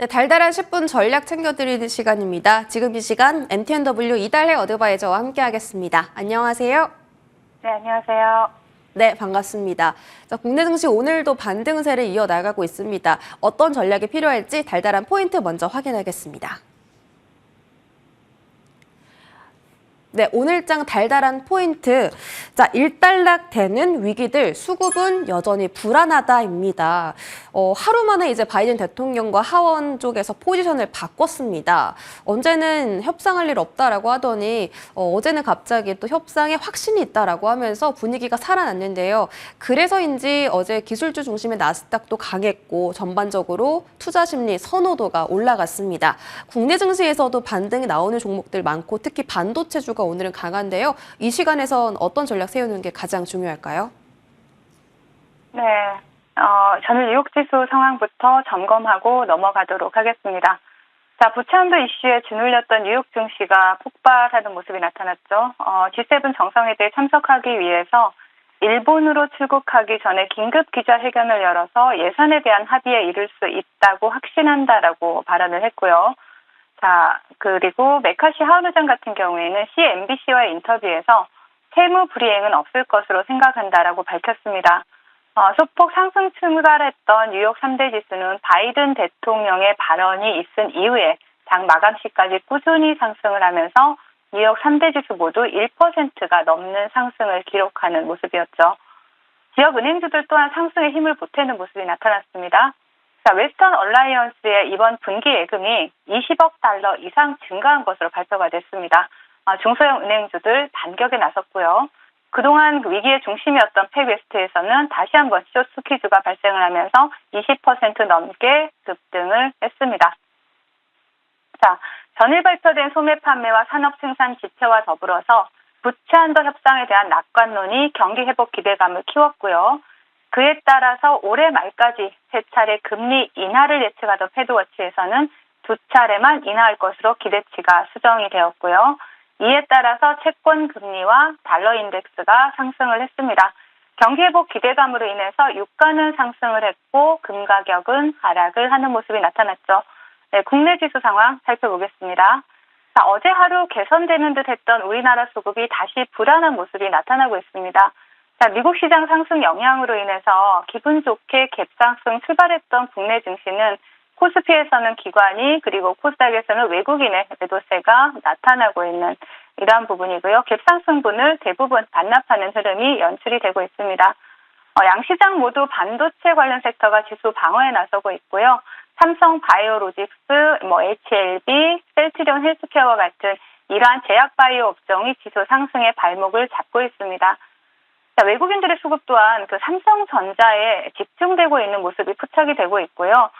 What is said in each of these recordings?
네, 달달한 10분 전략 챙겨드리는 시간입니다. 지금 이 시간 MTNW 이달해 어드바이저와 함께하겠습니다. 안녕하세요. 네, 안녕하세요. 네, 반갑습니다. 자, 국내 증시 오늘도 반등세를 이어나가고 있습니다. 어떤 전략이 필요할지 달달한 포인트 먼저 확인하겠습니다. 네, 오늘장 달달한 포인트. 자, 일단락되는 위기들, 수급은 여전히 불안하다입니다. 하루 만에 이제 바이든 대통령과 하원 쪽에서 포지션을 바꿨습니다. 언제는 협상할 일 없다라고 하더니 어제는 갑자기 또 협상에 확신이 있다라고 하면서 분위기가 살아났는데요. 그래서인지 어제 기술주 중심의 나스닥도 강했고 전반적으로 투자 심리 선호도가 올라갔습니다. 국내 증시에서도 반등이 나오는 종목들 많고 특히 반도체주가 오늘은 강한데요. 이 시간에선 어떤 전략 세우는 게 가장 중요할까요? 네, 전일 뉴욕지수 상황부터 점검하고 넘어가도록 하겠습니다. 자, 부채한도 이슈에 짓눌렸던 뉴욕 증시가 폭발하는 모습이 나타났죠. G7 정상회의에 참석하기 위해서 일본으로 출국하기 전에 긴급 기자회견을 열어서 예산에 대한 합의에 이를 수 있다고 확신한다라고 발언을 했고요. 자, 그리고 메카시 하원의장 같은 경우에는 CNBC와의 인터뷰에서 세무 불이행은 없을 것으로 생각한다라고 밝혔습니다. 소폭 상승 출발했던 뉴욕 3대 지수는 바이든 대통령의 발언이 있은 이후에 장 마감 시까지 꾸준히 상승을 하면서 뉴욕 3대 지수 모두 1%가 넘는 상승을 기록하는 모습이었죠. 지역 은행주들 또한 상승에 힘을 보태는 모습이 나타났습니다. 자, 웨스턴 얼라이언스의 이번 분기 예금이 20억 달러 이상 증가한 것으로 발표가 됐습니다. 중소형 은행주들 반격에 나섰고요. 그동안 위기의 중심이었던 팩웨스트에서는 다시 한번 숏스퀴즈가 발생을 하면서 20% 넘게 급등을 했습니다. 자, 전일 발표된 소매 판매와 산업 생산 지표와 더불어서 부채 한도 협상에 대한 낙관론이 경기 회복 기대감을 키웠고요. 그에 따라서 올해 말까지 세 차례 금리 인하를 예측하던 패드워치에서는 두 차례만 인하할 것으로 기대치가 수정이 되었고요. 이에 따라서 채권 금리와 달러 인덱스가 상승을 했습니다. 경기 회복 기대감으로 인해서 유가는 상승을 했고 금 가격은 하락을 하는 모습이 나타났죠. 네, 국내 지수 상황 살펴보겠습니다. 자, 어제 하루 개선되는 듯 했던 우리나라 수급이 다시 불안한 모습이 나타나고 있습니다. 자, 미국 시장 상승 영향으로 인해서 기분 좋게 갭상승 출발했던 국내 증시는 코스피에서는 기관이 그리고 코스닥에서는 외국인의 매도세가 나타나고 있는 이러한 부분이고요. 갭상승분을 대부분 반납하는 흐름이 연출이 되고 있습니다. 양시장 모두 반도체 관련 섹터가 지수 방어에 나서고 있고요. 삼성 바이오로직스, HLB, 셀트리온 헬스케어와 같은 이러한 제약 바이오 업종이 지수 상승의 발목을 잡고 있습니다. 자, 외국인들의 수급 또한 그 삼성전자에 집중되고 있는 모습이 포착이 되고 있고요.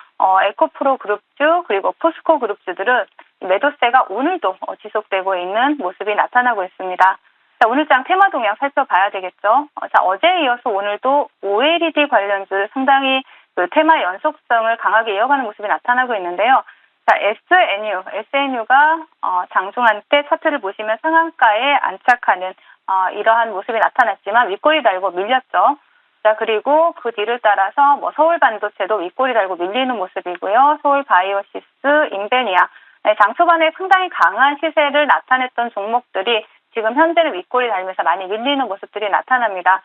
에코프로 그룹주 그리고 포스코 그룹주들은 매도세가 오늘도 지속되고 있는 모습이 나타나고 있습니다. 자, 오늘장 테마 동향 살펴봐야 되겠죠. 자, 어제에 이어서 오늘도 OLED 관련주 상당히 그 테마 연속성을 강하게 이어가는 모습이 나타나고 있는데요. 자, SNU가 장중한 때 차트를 보시면 상한가에 안착하는 이러한 모습이 나타났지만 윗꼬리 달고 밀렸죠. 자, 그리고 그 뒤를 따라서 서울 반도체도 윗꼬리 달고 밀리는 모습이고요. 서울 바이오시스, 인베니아. 네, 장 초반에 상당히 강한 시세를 나타냈던 종목들이 지금 현재는 윗꼬리 달면서 많이 밀리는 모습들이 나타납니다.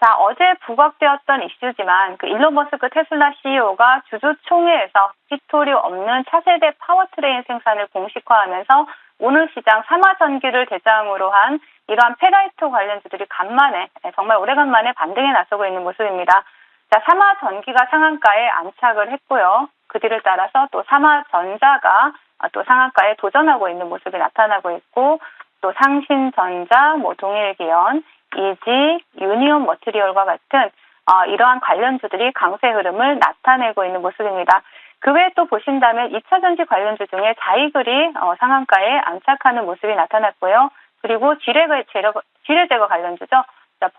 자, 어제 부각되었던 이슈지만 그 일론 머스크 테슬라 CEO가 주주총회에서 히토리 없는 차세대 파워트레인 생산을 공식화하면서 오늘 시장 삼화전기를 대상으로 한 이러한 페라이트 관련주들이 간만에 정말 오래간만에 반등에 나서고 있는 모습입니다. 자, 삼화전기가 상한가에 안착을 했고요. 그 뒤를 따라서 또 삼화전자가 또 상한가에 도전하고 있는 모습이 나타나고 있고 또 상신전자, 동일기연, 이지, 유니온 머티리얼과 같은 이러한 관련주들이 강세 흐름을 나타내고 있는 모습입니다. 그 외에 또 보신다면 2차전지 관련주 중에 자이글이 상한가에 안착하는 모습이 나타났고요. 그리고 지뢰 제거 관련주죠. 자,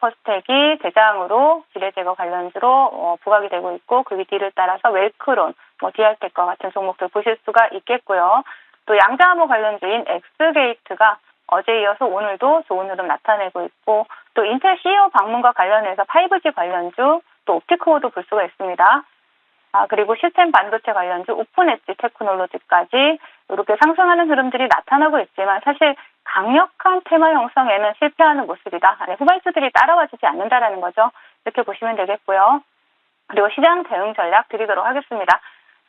퍼스텍이 대장으로 지뢰 제거 관련주로 부각이 되고 있고 그 뒤를 따라서 웰크론, 디알텍과 같은 종목들 보실 수가 있겠고요. 또 양자암호 관련주인 엑스게이트가 어제 이어서 오늘도 좋은 흐름 나타내고 있고 또 인텔 CEO 방문과 관련해서 5G 관련주 또 옵티코어도 볼 수가 있습니다. 그리고 시스템 반도체 관련주 오픈 엣지 테크놀로지까지 이렇게 상승하는 흐름들이 나타나고 있지만 사실 강력한 테마 형성에는 실패하는 모습이다. 후발주들이 따라와주지 않는다라는 거죠. 이렇게 보시면 되겠고요. 그리고 시장 대응 전략 드리도록 하겠습니다.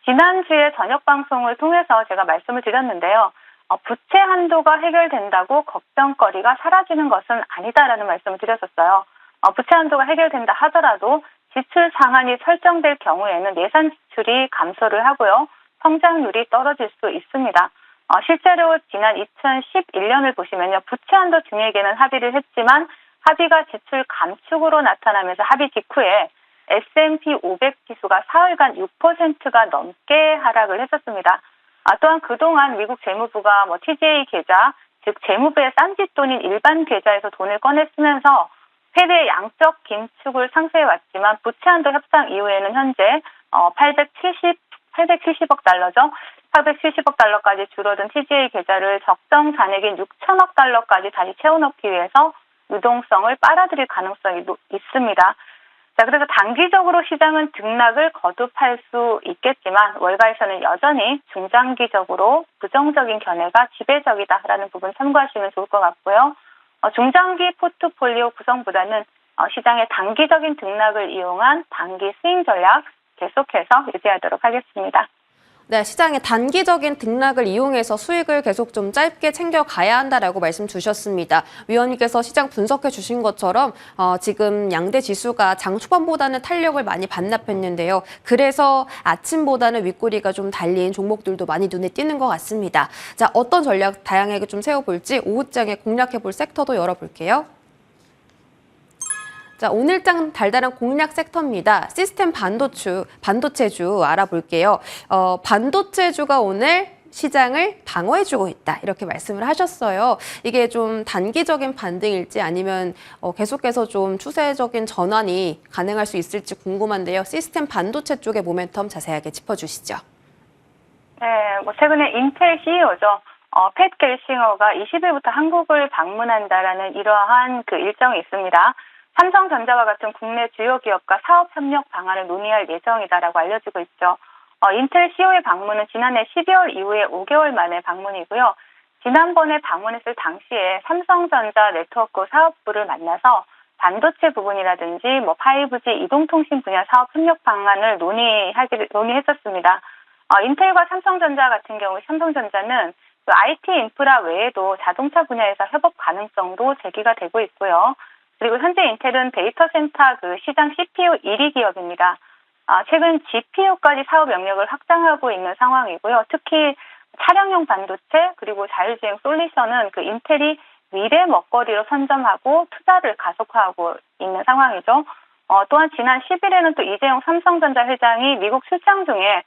지난주에 저녁 방송을 통해서 제가 말씀을 드렸는데요. 부채 한도가 해결된다고 걱정거리가 사라지는 것은 아니다라는 말씀을 드렸었어요. 부채 한도가 해결된다 하더라도 지출 상한이 설정될 경우에는 예산 지출이 감소를 하고요. 성장률이 떨어질 수 있습니다. 실제로 지난 2011년을 보시면요. 부채 한도 증액에는 합의를 했지만 합의가 지출 감축으로 나타나면서 합의 직후에 S&P 500 지수가 사흘간 6%가 넘게 하락을 했었습니다. 또한 그동안 미국 재무부가 TGA 계좌, 즉 재무부의 딴짓돈인 일반 계좌에서 돈을 꺼내 쓰면서 세계 양적 긴축을 상쇄해왔지만 부채 한도 협상 이후에는 현재 870억 달러죠. 870억 달러까지 줄어든 TGA 계좌를 적정 잔액인 6천억 달러까지 다시 채워넣기 위해서 유동성을 빨아들일 가능성이 있습니다. 자, 그래서 단기적으로 시장은 등락을 거듭할 수 있겠지만 월가에서는 여전히 중장기적으로 부정적인 견해가 지배적이다라는 부분 참고하시면 좋을 것 같고요. 중장기 포트폴리오 구성보다는 시장의 단기적인 등락을 이용한 단기 스윙 전략 계속해서 유지하도록 하겠습니다. 네, 시장의 단기적인 등락을 이용해서 수익을 계속 좀 짧게 챙겨가야 한다라고 말씀 주셨습니다. 위원님께서 시장 분석해 주신 것처럼 지금 양대 지수가 장 초반보다는 탄력을 많이 반납했는데요. 그래서 아침보다는 윗꼬리가 좀 달린 종목들도 많이 눈에 띄는 것 같습니다. 자, 어떤 전략 다양하게 좀 세워볼지 오후장에 공략해 볼 섹터도 열어볼게요. 자, 오늘장 달달한 공략 섹터입니다. 시스템 반도체주 알아볼게요. 반도체주가 오늘 시장을 방어해주고 있다. 이렇게 말씀을 하셨어요. 이게 좀 단기적인 반등일지 아니면 계속해서 좀 추세적인 전환이 가능할 수 있을지 궁금한데요. 시스템 반도체 쪽의 모멘텀 자세하게 짚어주시죠. 네, 최근에 인텔 CEO죠. 팻 겔싱어가 20일부터 한국을 방문한다라는 이러한 그 일정이 있습니다. 삼성전자와 같은 국내 주요 기업과 사업 협력 방안을 논의할 예정이다라고 알려지고 있죠. 인텔 CEO의 방문은 지난해 12월 이후에 5개월 만에 방문이고요. 지난번에 방문했을 당시에 삼성전자 네트워크 사업부를 만나서 반도체 부분이라든지 5G 이동통신 분야 사업 협력 방안을 논의했었습니다. 인텔과 삼성전자 같은 경우 삼성전자는 IT 인프라 외에도 자동차 분야에서 협업 가능성도 제기가 되고 있고요. 그리고 현재 인텔은 데이터 센터 시장 CPU 1위 기업입니다. 최근 GPU까지 사업 영역을 확장하고 있는 상황이고요. 특히 차량용 반도체 그리고 자율주행 솔루션은 인텔이 미래 먹거리로 선점하고 투자를 가속화하고 있는 상황이죠. 또한 지난 10일에는 또 이재용 삼성전자 회장이 미국 출장 중에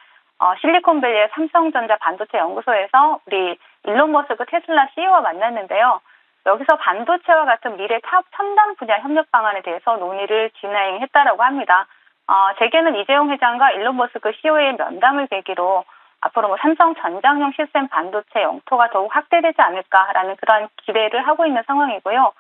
실리콘밸리의 삼성전자 반도체 연구소에서 우리 일론 머스크 테슬라 CEO와 만났는데요. 여기서 반도체와 같은 미래 사업 첨단 분야 협력 방안에 대해서 논의를 진행했다라고 합니다. 재계는 이재용 회장과 일론 머스크 CEO의 면담을 계기로 앞으로 삼성 전장용 시스템 반도체 영토가 더욱 확대되지 않을까라는 그런 기대를 하고 있는 상황이고요.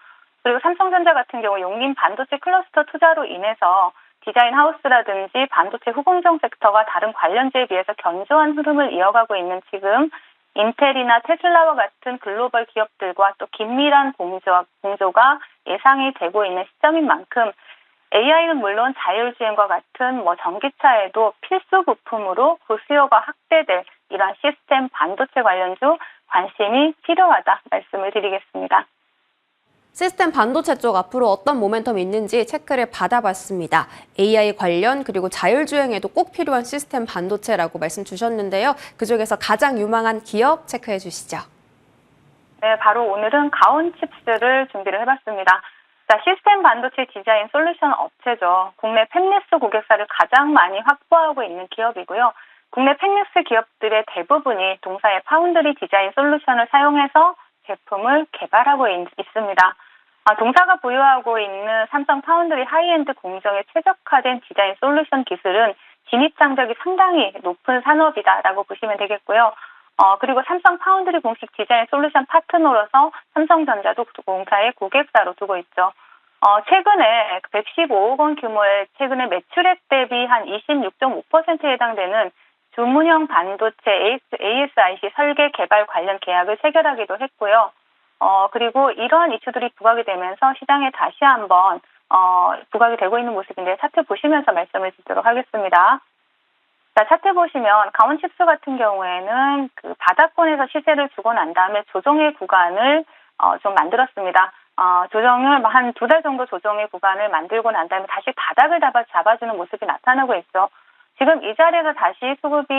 그리고 삼성전자 같은 경우 용림 반도체 클러스터 투자로 인해서 디자인 하우스라든지 반도체 후공정 섹터가 다른 관련주에 비해서 견조한 흐름을 이어가고 있는 지금 인텔이나 테슬라와 같은 글로벌 기업들과 또 긴밀한 공조가 예상이 되고 있는 시점인 만큼 AI는 물론 자율주행과 같은 전기차에도 필수 부품으로 그 수요가 확대될 이러한 시스템 반도체 관련주 관심이 필요하다 말씀을 드리겠습니다. 시스템 반도체 쪽 앞으로 어떤 모멘텀이 있는지 체크를 받아봤습니다. AI 관련 그리고 자율주행에도 꼭 필요한 시스템 반도체라고 말씀 주셨는데요. 그중에서 가장 유망한 기업 체크해 주시죠. 네, 바로 오늘은 가온칩스를 준비를 해봤습니다. 자, 시스템 반도체 디자인 솔루션 업체죠. 국내 팹리스 고객사를 가장 많이 확보하고 있는 기업이고요. 국내 팹리스 기업들의 대부분이 동사의 파운드리 디자인 솔루션을 사용해서 제품을 개발하고 있습니다. 동사가 보유하고 있는 삼성 파운드리 하이엔드 공정에 최적화된 디자인 솔루션 기술은 진입 장벽이 상당히 높은 산업이다라고 보시면 되겠고요. 그리고 삼성 파운드리 공식 디자인 솔루션 파트너로서 삼성전자도 공사의 고객사로 두고 있죠. 최근에 115억 원 규모의 최근에 매출액 대비 한 26.5%에 해당되는 주문형 반도체 ASIC 설계 개발 관련 계약을 체결하기도 했고요. 그리고 이러한 이슈들이 부각이 되면서 시장에 다시 한번 부각이 되고 있는 모습인데 차트 보시면서 말씀을 드리도록 하겠습니다. 자, 차트 보시면 강원칩스 같은 경우에는 그 바닥권에서 시세를 주고 난 다음에 조정의 구간을 좀 만들었습니다. 조정을 한 2달 정도 조정의 구간을 만들고 난 다음에 다시 바닥을 잡아주는 모습이 나타나고 있죠. 지금 이 자리에서 다시 수급이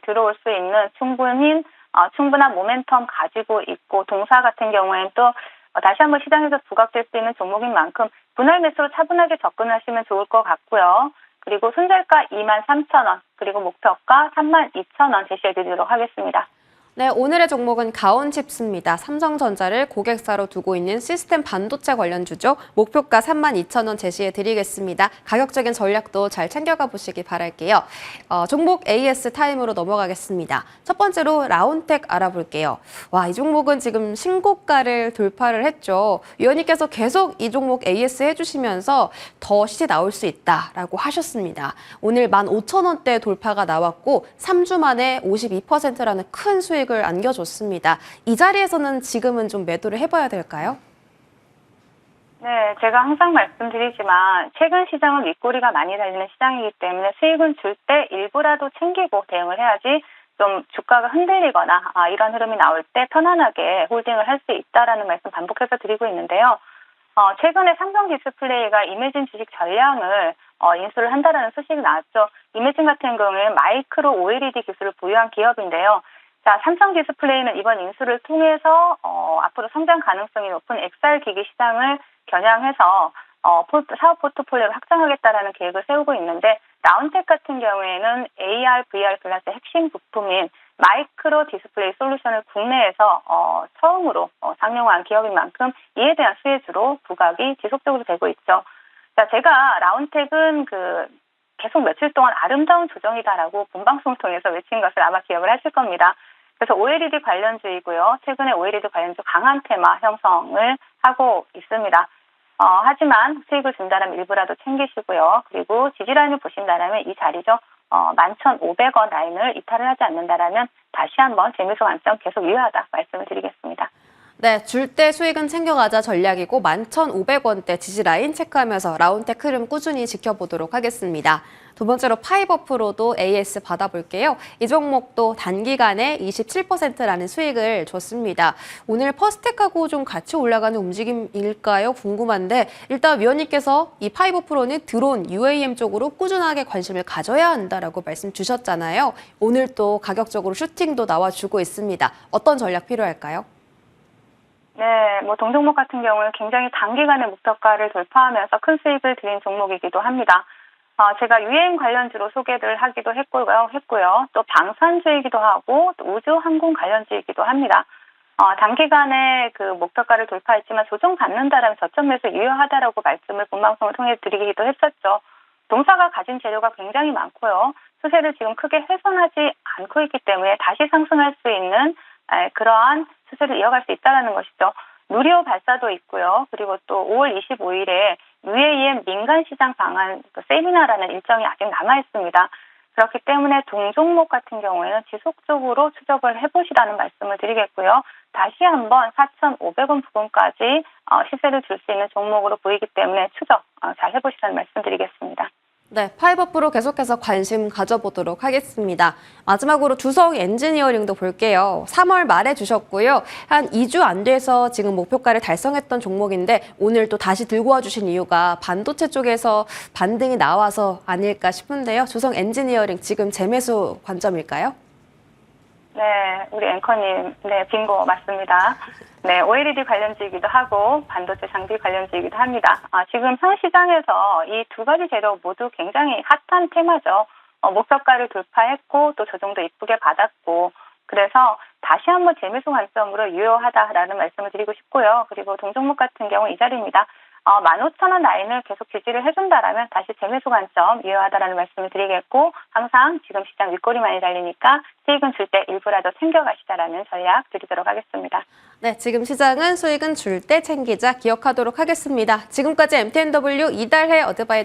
들어올 수 있는 충분한 모멘텀 가지고 있고, 동사 같은 경우에는 또 다시 한번 시장에서 부각될 수 있는 종목인 만큼 분할 매수로 차분하게 접근하시면 좋을 것 같고요. 그리고 손절가 23,000원, 그리고 목표가 32,000원 제시해드리도록 하겠습니다. 네, 오늘의 종목은 가온칩스입니다. 삼성전자를 고객사로 두고 있는 시스템 반도체 관련주죠. 목표가 32,000원 제시해 드리겠습니다. 가격적인 전략도 잘 챙겨가 보시기 바랄게요. 종목 AS 타임으로 넘어가겠습니다. 첫 번째로 라운텍 알아볼게요. 와, 이 종목은 지금 신고가를 돌파를 했죠. 위원님께서 계속 이 종목 AS 해주시면서 더 시세 나올 수 있다라고 하셨습니다. 오늘 15,000원대 돌파가 나왔고 3주 만에 52%라는 큰 수익을 안겨줬습니다. 이 자리에서는 지금은 좀 매도를 해봐야 될까요? 네, 제가 항상 말씀드리지만 최근 시장은 윗꼬리가 많이 달리는 시장이기 때문에 수익은 줄 때 일부라도 챙기고 대응을 해야지 좀 주가가 흔들리거나 이런 흐름이 나올 때 편안하게 홀딩을 할 수 있다라는 말씀 반복해서 드리고 있는데요. 최근에 삼성 디스플레이가 이매진 주식 전량을 인수를 한다라는 소식이 나왔죠. 이매진 같은 경우에는 마이크로 OLED 기술을 보유한 기업인데요. 자, 삼성 디스플레이는 이번 인수를 통해서 앞으로 성장 가능성이 높은 XR 기기 시장을 겨냥해서 사업 포트폴리오를 확장하겠다라는 계획을 세우고 있는데, 라운텍 같은 경우에는 AR, VR 글라스의 핵심 부품인 마이크로 디스플레이 솔루션을 국내에서 처음으로 상용화한 기업인 만큼 이에 대한 수혜주로 부각이 지속적으로 되고 있죠. 자, 제가 라운텍은 계속 며칠 동안 아름다운 조정이다라고 본방송을 통해서 외친 것을 아마 기억을 하실 겁니다. 그래서 OLED 관련주이고요. 최근에 OLED 관련주 강한 테마 형성을 하고 있습니다. 하지만 수익을 준다면 일부라도 챙기시고요. 그리고 지지라인을 보신다면 이 자리죠. 11,500원 라인을 이탈을 하지 않는다라면 다시 한번 재미소 관점 계속 유효하다 말씀을 드리겠습니다. 네, 줄 때 수익은 챙겨가자 전략이고 11,500원대 지지라인 체크하면서 라운텍 흐름 꾸준히 지켜보도록 하겠습니다. 두 번째로 파이버프로도 AS 받아볼게요. 이 종목도 단기간에 27%라는 수익을 줬습니다. 오늘 퍼스텍하고 좀 같이 올라가는 움직임일까요? 궁금한데 일단 위원님께서 이 파이버프로는 드론, UAM 쪽으로 꾸준하게 관심을 가져야 한다라고 말씀 주셨잖아요. 오늘 또 가격적으로 슈팅도 나와주고 있습니다. 어떤 전략 필요할까요? 네, 동종목 같은 경우는 굉장히 단기간에 목표가를 돌파하면서 큰 수익을 드린 종목이기도 합니다. 제가 유행 관련주로 소개를 하기도 했고요. 또 방산주이기도 하고 또 우주 항공 관련주이기도 합니다. 단기간에 목표가를 돌파했지만 조정받는다라면 저점 매수 유효하다라고 말씀을 본방송을 통해 드리기도 했었죠. 동사가 가진 재료가 굉장히 많고요. 추세를 지금 크게 훼손하지 않고 있기 때문에 다시 상승할 수 있는 그러한 추세를 이어갈 수 있다는 것이죠. 누리호 발사도 있고요. 그리고 또 5월 25일에 UAM 민간시장 방안 세미나라는 일정이 아직 남아 있습니다. 그렇기 때문에 동종목 같은 경우에는 지속적으로 추적을 해보시라는 말씀을 드리겠고요. 다시 한번 4,500원 부근까지 시세를 줄 수 있는 종목으로 보이기 때문에 추적 잘 해보시라는 말씀 드리겠습니다. 네, 파이버프로 계속해서 관심 가져보도록 하겠습니다. 마지막으로 주성 엔지니어링도 볼게요. 3월 말에 주셨고요. 한 2주 안 돼서 지금 목표가를 달성했던 종목인데 오늘 또 다시 들고 와주신 이유가 반도체 쪽에서 반등이 나와서 아닐까 싶은데요. 주성 엔지니어링 지금 재매수 관점일까요? 네, 우리 앵커님, 네, 빙고 맞습니다. 네, OLED 관련주이기도 하고 반도체 장비 관련주이기도 합니다. 지금 현 시장에서 이 두 가지 재료 모두 굉장히 핫한 테마죠. 목표가를 돌파했고 또 조정도 이쁘게 받았고, 그래서 다시 한번 재매수 관점으로 유효하다라는 말씀을 드리고 싶고요. 그리고 동종목 같은 경우 이 자리입니다. 15,000원 라인을 계속 지지를 해준다라면 다시 재매수 관점 유효하다라는 말씀을 드리겠고, 항상 지금 시장 윗골이 많이 달리니까 수익은 줄 때 일부라도 챙겨가시다라는 전략 드리도록 하겠습니다. 네, 지금 시장은 수익은 줄 때 챙기자 기억하도록 하겠습니다. 지금까지 MTNW 이달해 어드바이저와